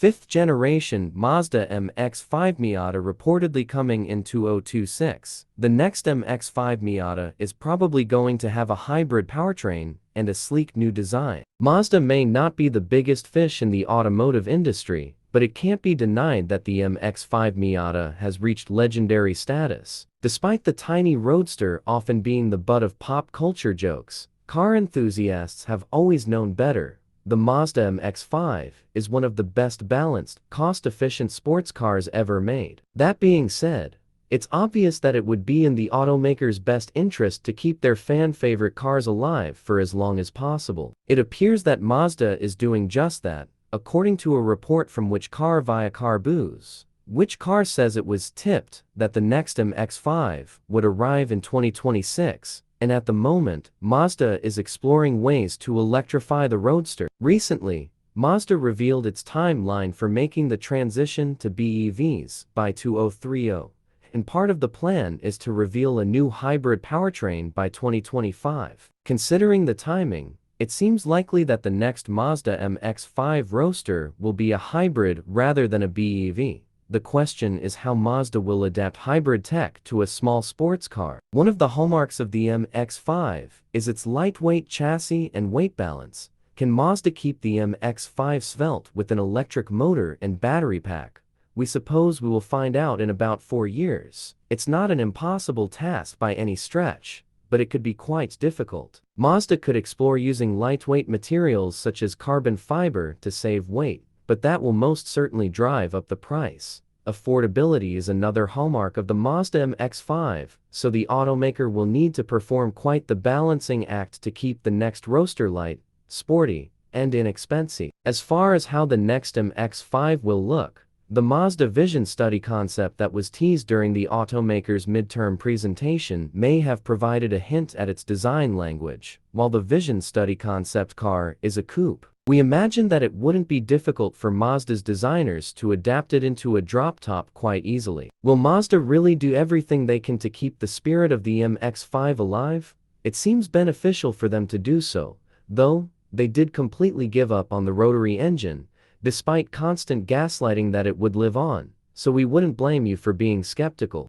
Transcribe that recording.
Fifth generation Mazda MX-5 Miata reportedly coming in 2026. The next MX-5 Miata is probably going to have a hybrid powertrain and a sleek new design. Mazda may not be the biggest fish in the automotive industry, but it can't be denied that the MX-5 Miata has reached legendary status. Despite the tiny roadster often being the butt of pop culture jokes, car enthusiasts have always known better. The Mazda MX-5 is one of the best balanced, cost-efficient sports cars ever made. That being said, it's obvious that it would be in the automaker's best interest to keep their fan-favorite cars alive for as long as possible. It appears that Mazda is doing just that, according to a report from Which Car via Car Booze. Which Car says it was tipped that the next MX-5 would arrive in 2026. And at the moment, Mazda is exploring ways to electrify the Roadster. Recently, Mazda revealed its timeline for making the transition to BEVs by 2030, and part of the plan is to reveal a new hybrid powertrain by 2025. Considering the timing, it seems likely that the next Mazda MX-5 Roadster will be a hybrid rather than a BEV. The question is how Mazda will adapt hybrid tech to a small sports car. One of the hallmarks of the MX-5 is its lightweight chassis and weight balance. Can Mazda keep the MX-5 svelte with an electric motor and battery pack? We suppose we will find out in about 4 years. It's not an impossible task by any stretch, but it could be quite difficult. Mazda could explore using lightweight materials such as carbon fiber to save weight, but that will most certainly drive up the price. Affordability is another hallmark of the Mazda MX-5, so the automaker will need to perform quite the balancing act to keep the next Roadster light, sporty, and inexpensive. As far as how the next MX-5 will look, the Mazda Vision Study concept that was teased during the automaker's midterm presentation may have provided a hint at its design language. While the Vision Study concept car is a coupe, we imagine that it wouldn't be difficult for Mazda's designers to adapt it into a drop-top quite easily. Will Mazda really do everything they can to keep the spirit of the MX-5 alive? It seems beneficial for them to do so, though they did completely give up on the rotary engine, despite constant gaslighting that it would live on, so we wouldn't blame you for being skeptical.